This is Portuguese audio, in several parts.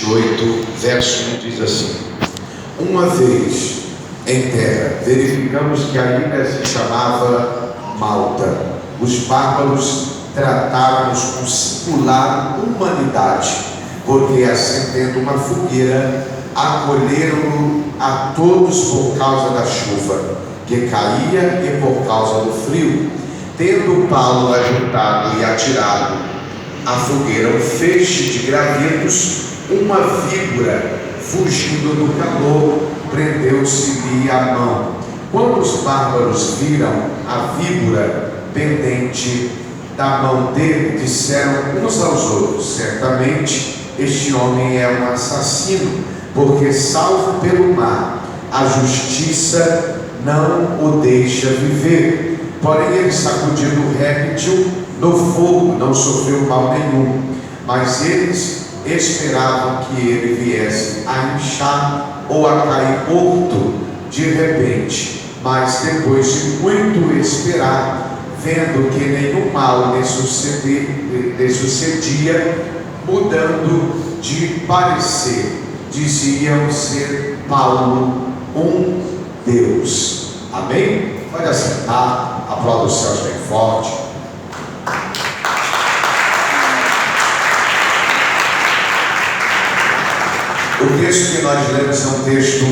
8, verso 1 diz assim: uma vez em terra, verificamos que a ilha se chamava Malta. Os bárbaros trataram-nos com singular humanidade, porque acendendo uma fogueira, acolheram-no a todos por causa da chuva que caía e por causa do frio. Tendo Paulo ajuntado e atirado à fogueira um feixe de gravetos, uma víbora, fugindo do calor, prendeu-se-lhe a mão. Quando os bárbaros viram a víbora pendente da mão dele, disseram uns aos outros: certamente este homem é um assassino, porque salvo pelo mar, a justiça não o deixa viver. Porém ele, sacudindo o réptil no fogo, não sofreu mal nenhum, mas eles esperavam que ele viesse a inchar ou a cair morto de repente. Mas depois de muito esperar, vendo que nenhum mal lhe sucedia, mudando de parecer, diziam ser Paulo um Deus. Amém? Pode assentar, aplauda os céus bem forte. O texto que nós lemos é um texto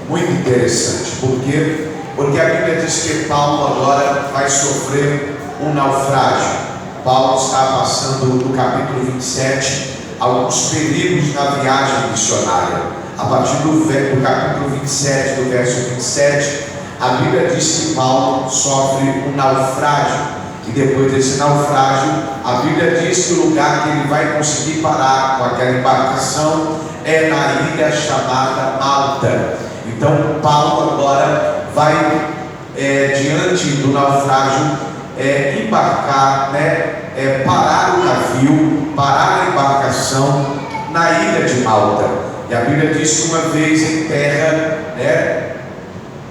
muito interessante. Por quê? Porque a Bíblia diz que Paulo agora vai sofrer um naufrágio. Paulo está passando no capítulo 27 alguns perigos na viagem missionária. A partir do capítulo 27, do verso 27, a Bíblia diz que Paulo sofre um naufrágio. E depois desse naufrágio, a Bíblia diz que o lugar que ele vai conseguir parar com aquela embarcação é na ilha chamada Malta. Então Paulo agora vai, diante do naufrágio, embarcar, parar o navio, parar a embarcação na ilha de Malta. E a Bíblia diz que uma vez em terra,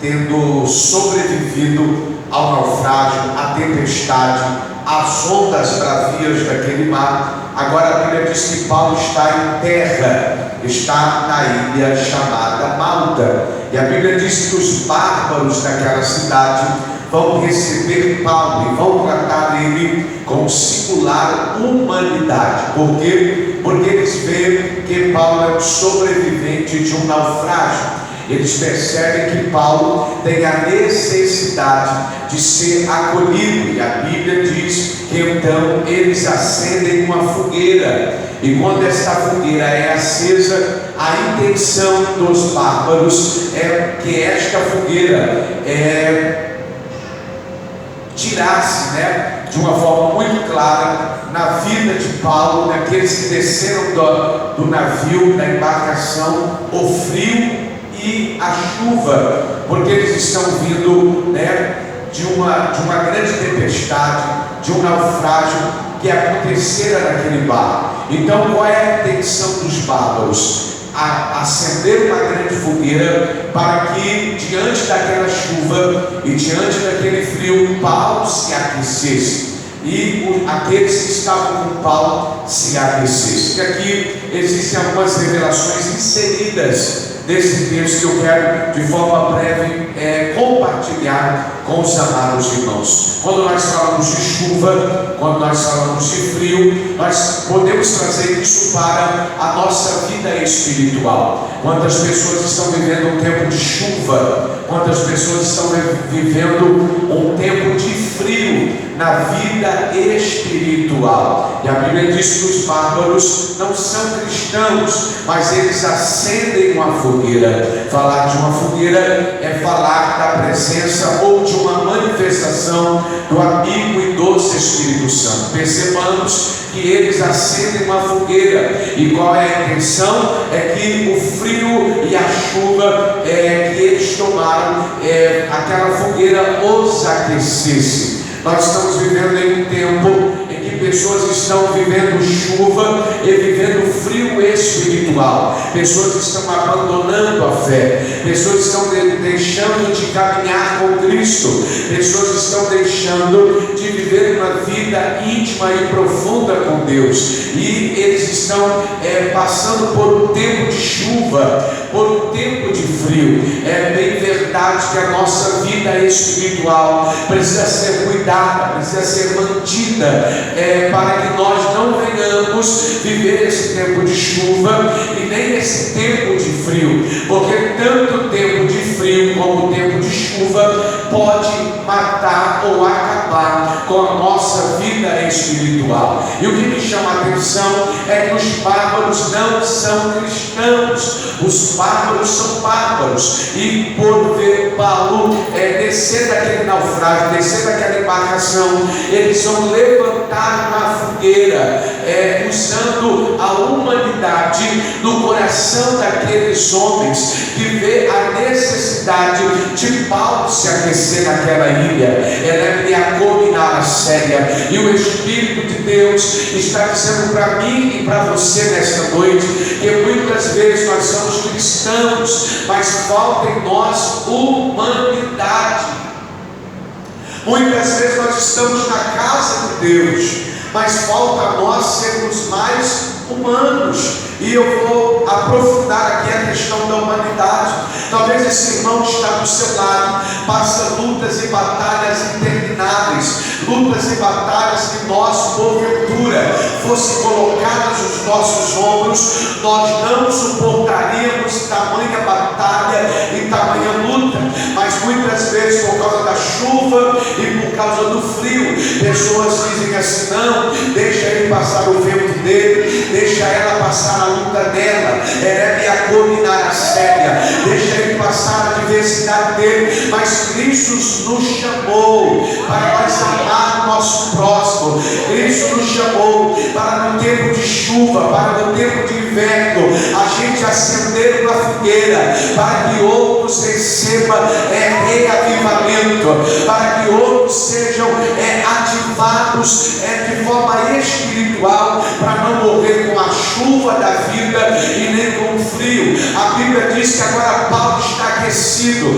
tendo sobrevivido ao naufrágio, à tempestade, às ondas bravias daquele mar, agora a Bíblia diz que Paulo está em terra, está na ilha chamada Malta. E a Bíblia diz que os bárbaros daquela cidade vão receber Paulo e vão tratar ele com singular humanidade. Por quê? Porque eles veem que Paulo é um sobrevivente de um naufrágio. Eles percebem que Paulo tem a necessidade de ser acolhido, e a Bíblia diz que então eles acendem uma fogueira, e quando esta fogueira é acesa, a intenção dos bárbaros é que esta fogueira tirasse, de uma forma muito clara, na vida de Paulo, daqueles que desceram do navio, da embarcação, o frio e a chuva, porque eles estão vindo de uma grande tempestade, de um naufrágio que acontecera naquele bar. Então qual é a intenção dos bárbaros? Acender uma grande fogueira para que diante daquela chuva e diante daquele frio, Paulo se aquecesse e aqueles que estavam com Paulo se aquecessem. E aqui existem algumas revelações inseridas desse texto que eu quero de forma breve compartilhar com os amados irmãos. Quando nós falamos de chuva, quando nós falamos de frio, nós podemos trazer isso para a nossa vida espiritual. Quantas pessoas estão vivendo um tempo de chuva, quantas pessoas estão vivendo um tempo de frio na vida espiritual. E a Bíblia diz que os bárbaros não são cristãos, mas eles acendem uma fogueira. Falar de uma fogueira é falar da presença ou de uma manifestação do amigo e doce Espírito Santo. Percebamos que eles acendem uma fogueira, e qual é a intenção? É que o frio e a chuva que eles tomaram, aquela fogueira os aquecesse. Nós estamos vivendo em um tempo em que pessoas estão vivendo chuva e vivendo frio espiritual, pessoas estão abandonando a fé, pessoas estão deixando de caminhar com Cristo, pessoas estão deixando de viver uma vida íntima e profunda com Deus, e eles estão passando por um tempo de chuva, por um tempo de frio. É bem verdade que a nossa vida espiritual precisa ser cuidada, precisa ser mantida, para que nós não venhamos viver esse tempo de chuva e nem esse tempo de frio, porque tanto o tempo de frio como o tempo de chuva pode matar ou acabar com a nossa vida espiritual. E o que me chama a atenção é que os bárbaros não são cristãos, os bárbaros são bárbaros, e por ver Paulo descer daquele naufrágio, descer daquela embarcação, eles vão levantar uma fogueira, usando a humanidade no coração daqueles homens que vê a necessidade de Paulo se aquecer naquela ilha. E o Espírito de Deus está dizendo para mim e para você nesta noite que muitas vezes nós somos cristãos, mas falta em nós humanidade. Muitas vezes nós estamos na casa de Deus, mas falta a nós sermos mais humanos. E eu vou aprofundar aqui a questão da humanidade. Talvez esse irmão está do seu lado, passa lutas e batalhas intermináveis, lutas e batalhas que nós, porventura, fosse colocadas nos nossos ombros, nós não suportaríamos tamanha batalha e tamanha luta. Mas muitas vezes, por causa da chuva e por causa do frio, pessoas dizem assim: não, deixa ele passar o vento dele, deixa ela passar a luta dela, deixa ele passar a adversidade dele. Mas Cristo nos chamou para nós amar o nosso próximo. Cristo nos chamou para no tempo de chuva, para no tempo de inverno, a gente acender uma fogueira, para que outros recebam reavivamento, para que outros sejam ativados de forma espiritual, para não morrer com a chuva da vida e nem com o frio. A Bíblia diz que agora Paulo está aquecido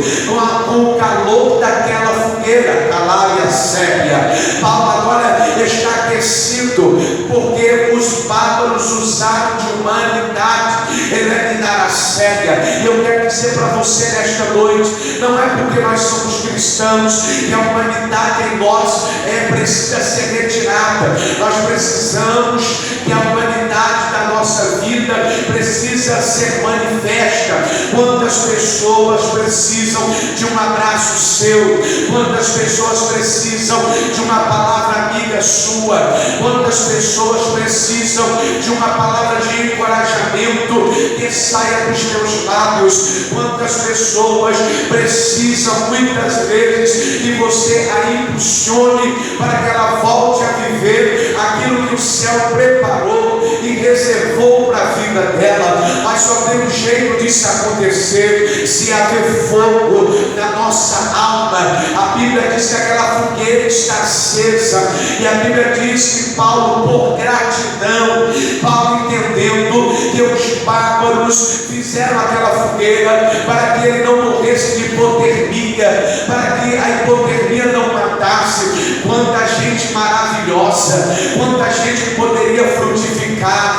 com o calor daquela fogueira, calária sépia. Paulo agora está aquecido porque os bárbaros usaram de humanidade, eliminar a sépia. E eu quero dizer para você nesta noite, não é porque nós somos cristãos que a humanidade em nós precisa ser retirada. Nós precisamos que a humanidade da nossa vida precisa ser manifesta. Quantas pessoas precisam de um abraço seu? Quantas pessoas precisam de uma palavra amiga sua? Quantas pessoas precisam de uma palavra de encorajamento que saia dos teus lábios? Quantas pessoas precisam muitas vezes que você a impulsione para que ela volte a viver aquilo que o céu preparou e reservou para a vida dela? Mas só tem um jeito disso acontecer se haver fogo na nossa alma. A Bíblia diz que aquela fogueira está acesa, e a Bíblia diz que Paulo, por gratidão, Paulo entendendo que os bárbaros fizeram aquela fogueira para que ele não morresse de hipotermia, para que a hipotermia não matasse. Quanta gente maravilhosa, quanta gente poderia frutificar,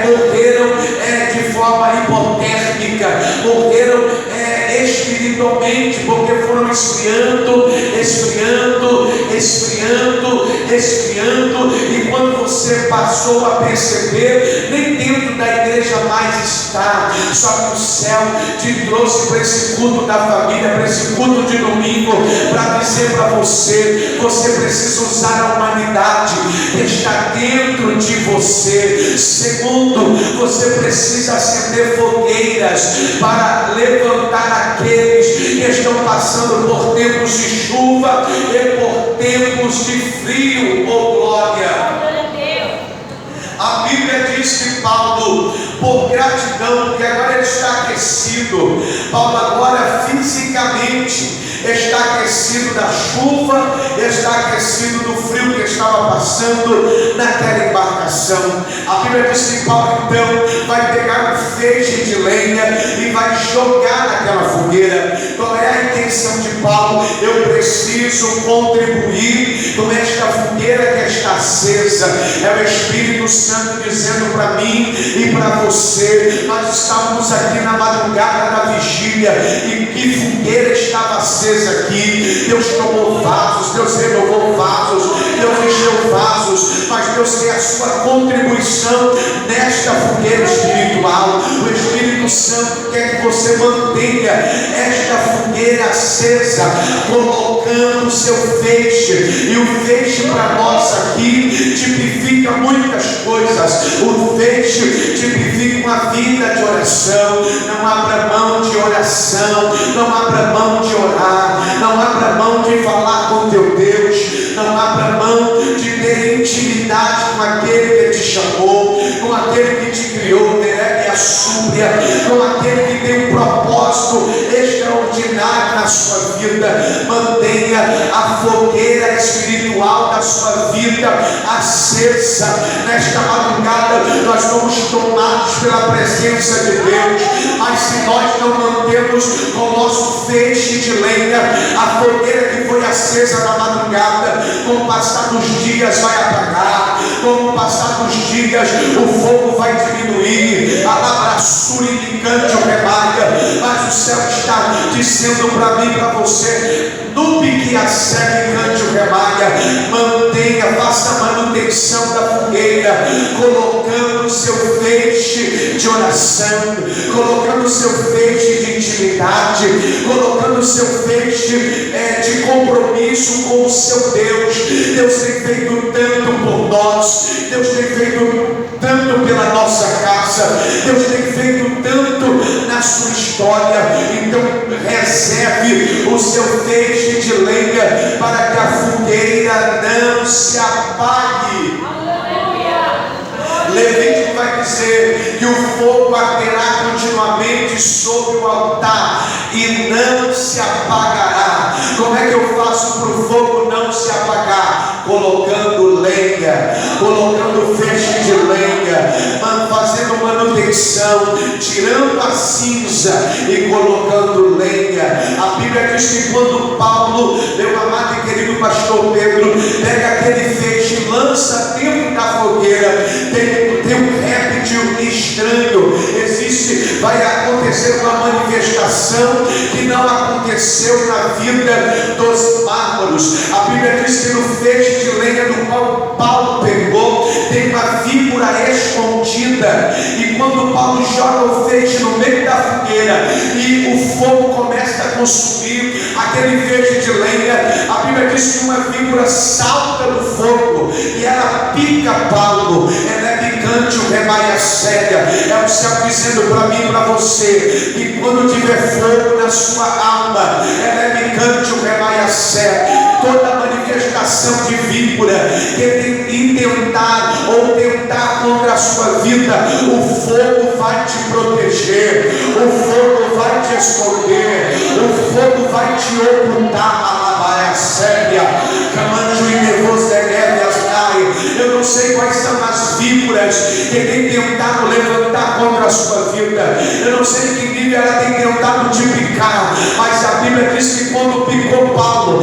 morreram de forma hipotérmica, morreram espiritualmente, porque foram esfriando, e quando você passou a perceber, nem dentro da igreja mais está. Só que o céu te trouxe para esse culto da família, para esse culto de domingo, para dizer para você: você precisa usar a humanidade que está dentro de você. Segundo, você precisa acender fogueiras para levantar aqueles que estão passando por tempos de chuva e por tempos de frio. Oh glória! A Bíblia diz que Paulo, por gratidão, porque agora ele está aquecido, Paulo agora fisicamente está aquecido da chuva, está aquecido do frio que estava passando naquela embarcação. A Bíblia diz que Paulo então vai pegar um feixe de lenha e vai jogar naquela fogueira. Qual é a intenção de Paulo? Eu preciso contribuir com esta fogueira que está acesa. É o Espírito Santo dizendo para mim e para você: nós estávamos aqui na madrugada da vigília, e que fogueira estava acesa aqui. Deus tomou vasos, Deus renovou vasos, Deus encheu vasos, mas Deus tem a sua contribuição nesta fogueira espiritual. O Espírito Santo quer que você mantenha esta fogueira acesa, colocando o seu feixe. E o feixe para nós aqui tipifica muitas coisas. O feixe tipifica uma vida de oração. Não abra mão de oração, não abra mão de orar, não abra mão de falar com teu Deus, não abra mão de ter intimidade com aquele que te chamou, com aquele que te criou, Derek e a súplia, com aquele que tem um propósito extraordinário na sua vida. Mantenha a fogueira espiritual da sua vida acesa. Nesta madrugada nós somos tomados pela presença de Deus, mas se nós não mantemos com o nosso feixe de lenha, a fogueira que foi acesa na madrugada, com o passar dos dias vai apagar, com o passar dos dias o fogo vai diminuir. A labraçura e cante o rebaia, mas o céu está dizendo para mim e para você: no pique a segue cante o rebaia. Mantenha, faça a manutenção da fogueira, colocando o seu feixe de oração, colocando o seu feixe de intimidade, colocando o seu feixe de compromisso com o seu Deus. Deus tem feito tanto por nós, Deus tem feito tanto pela nossa casa, Deus tem feito tanto na sua história. Então reserve o seu feixe de lenha para que a fogueira não se apague. Levítico vai dizer que o fogo arderá continuamente sobre o altar e não se apagará. Como é que eu faço para o fogo não se apagar? Colocando lenha, colocando feixe de lenha, fazendo manutenção, tirando a cinza e colocando lenha. A Bíblia diz que quando Paulo, meu amado e querido pastor Pedro, pega aquele feixe e lança dentro da fogueira, tem um réptil estranho. Vai acontecer uma manifestação que não aconteceu na vida dos bárbaros. A Bíblia diz que no feixe de lenha do qual Paulo pegou, tem uma víbora escondida. E quando Paulo joga o feixe no meio da fogueira e o fogo começa a consumir aquele feixe de lenha, a Bíblia diz que uma víbora salta do fogo e ela pica Paulo. Ela é picante, o rebaia séria. É o céu dizendo para mim e para você que quando tiver fogo na sua alma, ela é picante, o rebaia séria. Toda manifestação de víbora que intentar ou tentar contra a sua vida, o fogo vai te proteger, o fogo vai te esconder, o fogo vai te ocultar. A séria, camanjo e nervoso da eu não sei quais são as víboras que tem tentado levantar contra a sua vida. Eu não sei que nível ela tem tentado te picar, mas a Bíblia diz que quando picou Paulo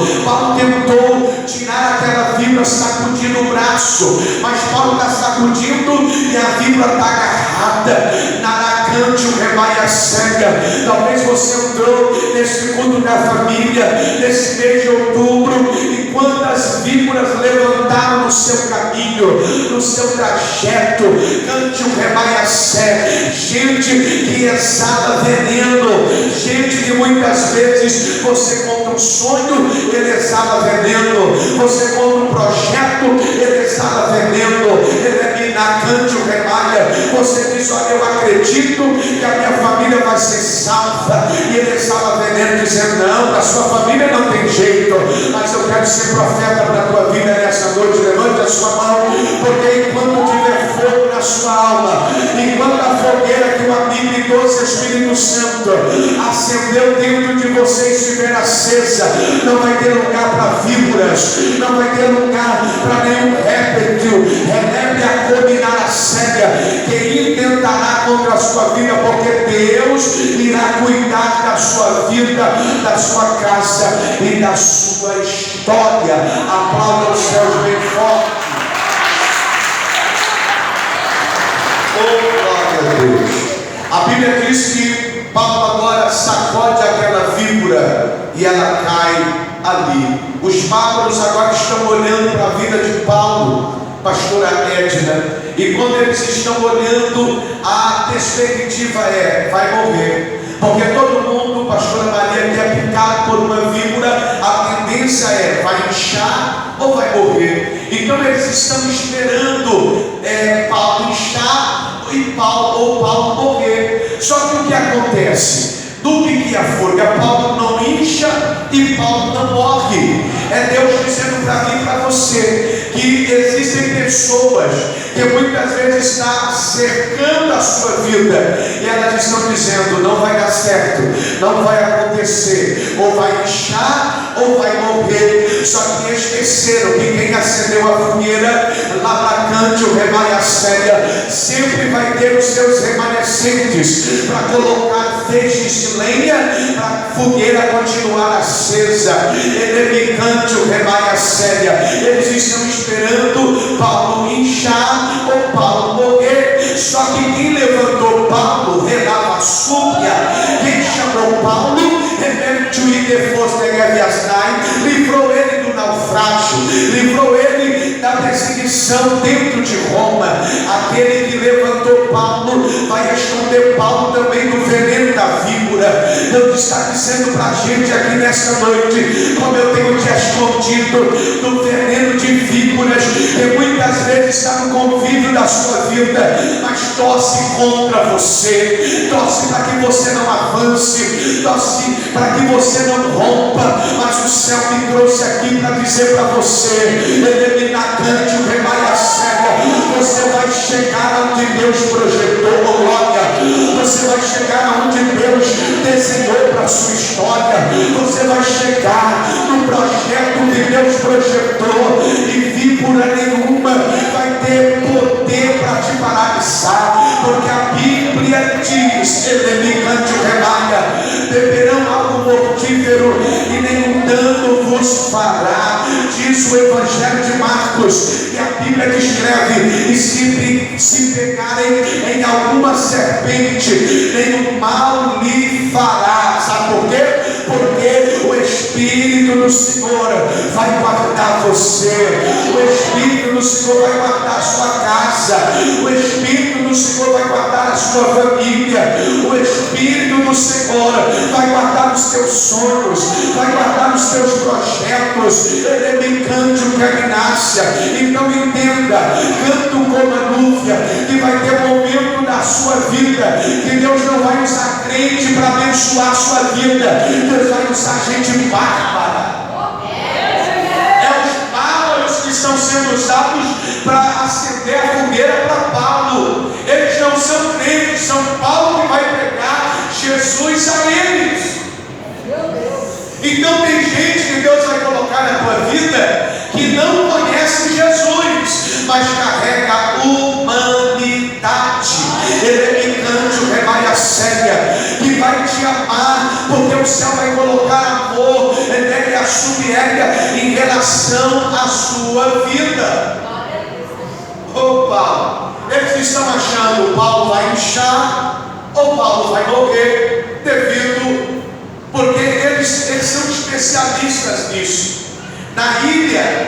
tentou tirar aquela víbora sacudindo o braço, mas Paulo está sacudindo e a víbora está agarrada. Naracante, o rebaia cega. Talvez você entrou nesse culto da família, nesse mês de outubro, e quantas víboras levantaram no seu caminho, no seu trajeto. Cante o rebaia cega. Gente que exala veneno, gente que muitas vezes você conta um sonho, ele exala veneno, você conta um projeto, ele exala veneno. Ele é minacante, o rebaia. Você diz: olha, eu acredito que a minha família vai ser salva, e ele exala veneno dizendo: não, da sua família não tem jeito. Mas eu quero ser profeta para a tua vida nessa noite. Levante a sua mão, porque enquanto tiver fogo na sua alma, enquanto a fogueira que o amigo idosa, Espírito Santo acendeu dentro de você e estiver acesa, não vai ter lugar para víboras, não vai ter lugar para nenhum réptil, releve a cominar a cega, que intentará contra a sua vida, porque Deus irá cuidar da sua vida, da sua casa e da sua história. Aplauda os céus bem forte. Oh, glória a Deus. A Bíblia diz que Paulo agora sacode aquela víbora e ela cai ali. Os bárbaros agora estão olhando para a vida de Paulo, pastora Edna, e quando eles estão olhando, a perspectiva é: vai morrer. Porque todo mundo, pastora Maria, que é picado por uma víbora, a tendência é: vai inchar ou vai morrer. Então eles estão esperando Paulo inchar e Paulo morrer. Só que o que acontece? Do que a folha, Paulo não incha e Paulo não morre. É Deus dizendo para mim e para você que existem pessoas que muitas vezes estão cercando a sua vida e elas estão dizendo: não vai dar certo, não vai acontecer, ou vai inchar ou vai morrer. Só que esqueceram que quem acendeu a fogueira, Labracante, o Remaiacélia, sempre vai ter os seus remanescentes para colocar feixes de lenha para a fogueira continuar acesa. Elemicante, o Remaiacélia, eles estão esperando Paulo inchar ou Paulo morrer. Só que quem levantou Paulo, relava a súbia, quem chamou Paulo, livrou ele do naufrágio, livrou ele da perseguição dentro de Roma. Aquele que levantou Paulo vai esconder Paulo também do veneno da víbora. Deus está dizendo para a gente aqui nesta noite, como eu tenho te escondido do veneno de víboras que muitas vezes está no convívio da sua vida, mas torce contra você, torce para que você não avance, torce para que você não rompa. Mas o céu me trouxe aqui para dizer para você: Eliminacante, o Remaiacélia, você vai chegar onde Deus projetou, glória. Você vai chegar onde Deus desenhou para a sua história. Você vai chegar no projeto que Deus projetou, e víbora nenhuma vai ter poder para te paralisar, porque a Bíblia diz: Eliminacante, o Remaia, beberão algo mortífero e nenhum dano vos fará. Diz o Evangelho de Marcos, e a Bíblia descreve: e se pegarem em alguma serpente, nenhum mal lhe fará. Sabe por quê? Porque o Espírito do Senhor vai guardar você, o Espírito do Senhor vai guardar a sua casa, o Espírito do Senhor vai guardar a sua família, o Espírito do Senhor vai guardar os teus sonhos, vai guardar os teus projetos. Elemicante, o Caminácia. Então entenda, canto como a núvia, que vai ter um momento da sua vida que Deus não vai usar crente para abençoar a sua vida, Deus vai usar gente bárbara. É os bárbaros que estão sendo usados para acender a fogueira para Paulo. Eles não são crentes, são Paulo que vai pregar Jesus a eles. Então tem gente que Deus vai colocar na tua vida que não conhece Jesus, mas carrega a humanidade. Elemicante, o Remaiacélia, que vai te amar, porque o céu vai colocar amor, a subéria em relação à sua vida. Oh, Paulo, eles estão achando: Paulo vai inchar ou Paulo vai morrer, porque eles são especialistas nisso. Na ilha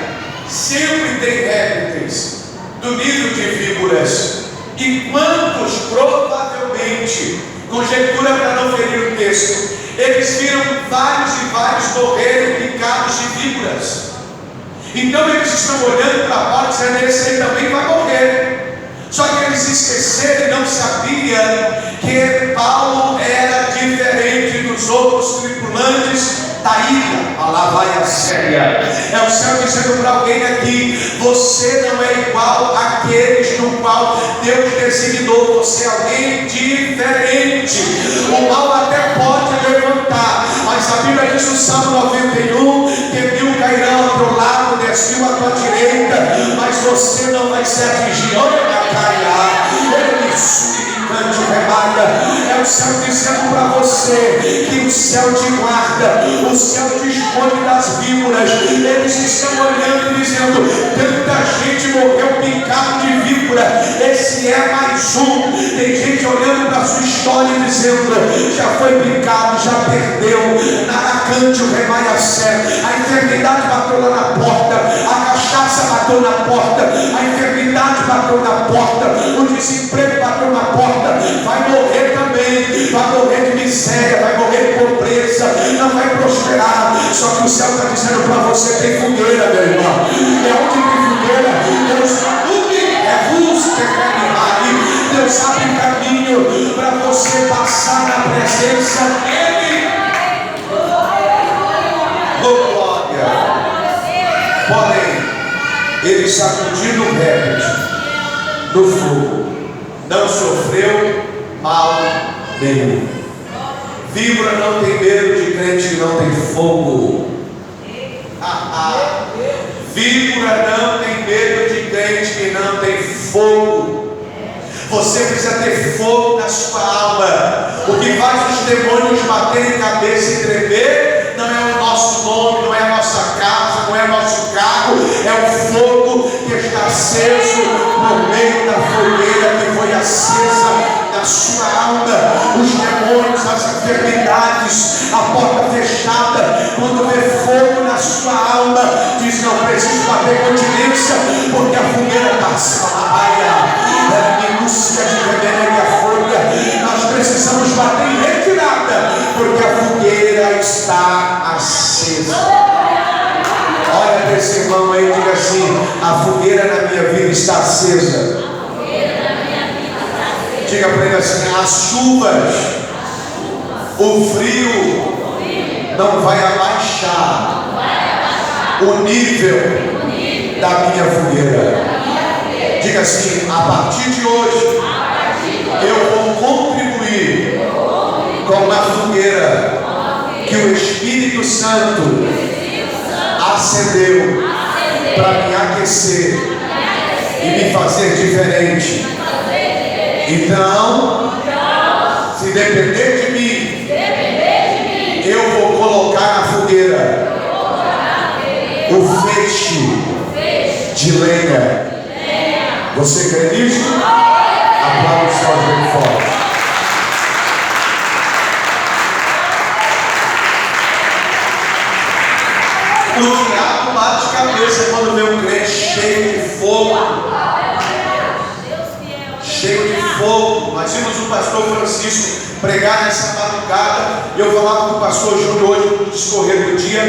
sempre tem répteis do nível de víboras, e quantos provavelmente, conjectura para não ferir o texto, eles viram vários e vários morrerem picados de víboras. Então eles estão olhando para Paulo dizendo: esse aí também vai morrer. Só que eles esqueceram e não sabiam que Paulo era diferente dos outros tripulantes da ilha. Lá vai a séria. É o céu dizendo para alguém aqui: você não é igual àqueles no qual Deus designou. Você é alguém diferente. O mal até pode levantar, mas a Bíblia diz no Salmo 91: 10.000 cairão ao teu lado, 10.000 à tua direita, mas você não vai ser atingido. Olha a caia, ele cante rebaia. É o céu dizendo para você que o céu te guarda, o céu te esconde das víboras. Eles estão olhando e dizendo: tanta gente morreu picado de víbora, esse é mais um. Tem gente olhando para a sua história e dizendo: já foi picado, já perdeu. Nada cante o rebaia certo. A enfermidade bateu lá na porta, a cachaça bateu na porta, a enfermidade bateu na porta, o desemprego bateu na porta. Vai morrer também, vai morrer de miséria, vai morrer de pobreza, não vai prosperar. Só que o céu está dizendo para você: tem fogueira, meu irmão. É onde tem fogueira, Deus é luz que quer. Deus abre caminho para você passar na presença dele. Oh, glória. Porém, ele sacudiu o réptil do fogo, não sofreu mal nenhum. Víbora não tem medo de crente que não tem fogo. Víbora não tem medo de crente que não tem fogo. Você precisa ter fogo na sua alma. O que faz os demônios baterem cabeça e tremer não é o nosso nome, não é a nossa casa, não é o nosso carro, é o fogo que está aceso no meio da fogueira que foi acesa na sua alma. Os demônios, as enfermidades, a porta fechada, quando vê fogo na sua alma, diz: não preciso bater continência, porque a fogueira passa. Minúcia de rebelia e a folha. Nós precisamos bater em retirada, porque a fogueira está acesa. Olha para esse irmão aí e diga assim: a fogueira na minha vida está acesa. Diga para ele assim: as chuvas, o frio não vai abaixar o nível da minha fogueira. Diga assim: a partir de hoje eu vou contribuir com a fogueira que o Espírito Santo acendeu para me aquecer e me fazer diferente. Então, se depender de mim, eu vou colocar na fogueira o feixe de lenha. Você crê nisso? Aplauda os céus bem forte. O diabo bate cabeça quando vê um crente cheio de fogo. Cheio de fogo. Nós vimos o pastor Francisco pregar nessa madrugada. Eu falava com o pastor Júlio hoje no discorrer do dia,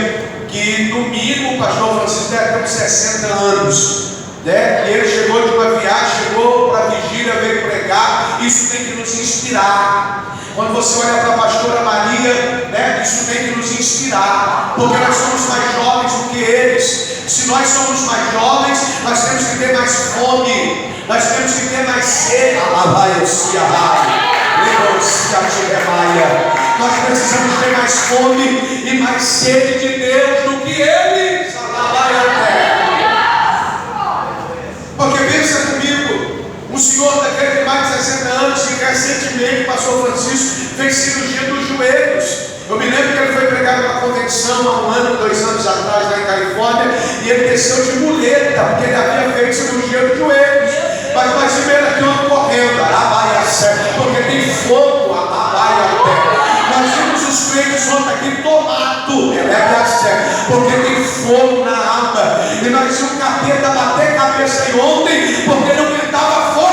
que no mínimo o pastor Francisco deve ter uns 60 anos. E ele chegou de uma viagem, chegou para a vigília, veio pregar. Isso tem que nos inspirar. Quando você olha para a pastora Maria, isso tem que nos inspirar, porque nós somos mais jovens do que eles. Se nós somos mais jovens, nós temos que ter mais fome, nós temos que ter mais sede. Nós precisamos ter mais fome e mais sede de Deus do que eles. Porque pensa comigo, um senhor daquele de mais de 60 anos que recentemente, o pastor Francisco, fez cirurgia dos joelhos. Eu me lembro que ele foi pregar numa convenção há 1 ano, 2 anos atrás, lá em Califórnia, e ele desceu de muleta, porque ele havia feito cirurgia dos joelhos. Mas nós vimos aqui um correndo, porque tem fogo, nós vimos os crentes ontem aqui tomado, porque tem fogo na alma. E nós vimos o capeta bater cabeça aí ontem, porque não aguentava fogo.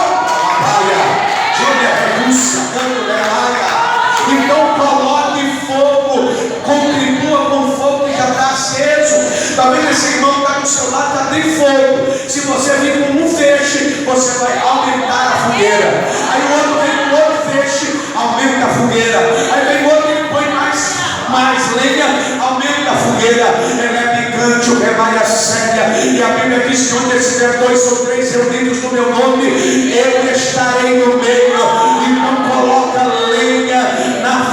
Então coloque fogo, contribua com o fogo que já está aceso. Talvez esse irmão está do seu lado, já tem fogo. Se você vir com um feixe, você vai aumentar a fogueira. Aí o outro vem com outro feixe, aumenta a fogueira. Aí vem outro e põe mais lenha, aumenta a fogueira. Ela é picante, o rebanho é séria. E a Bíblia diz que onde estiver 2 ou 3 reunidos no meu nome, eu estarei no meio. Então coloca lenha na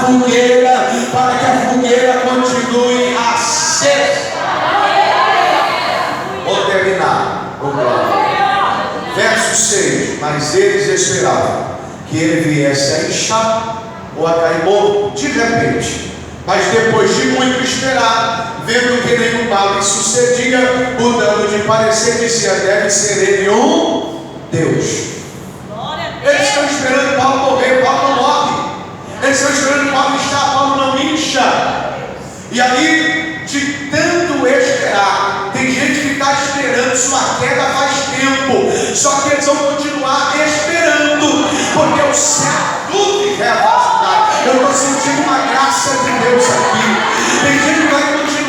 esperavam que ele viesse a inchar ou a cair morto de repente. Mas depois de muito esperar, vendo que nenhum mal lhe sucedia, mudando de parecer, dizia: deve ser ele um Deus. Eles estão esperando Paulo morrer, Paulo não morre. Eles estão esperando Paulo inchar, Paulo não incha. E aí, de tanto esperar, tem gente que está esperando sua queda faz tempo, só que eles vão continuar esperando, porque o céu tudo é vasto. Eu estou sentindo uma graça de Deus aqui.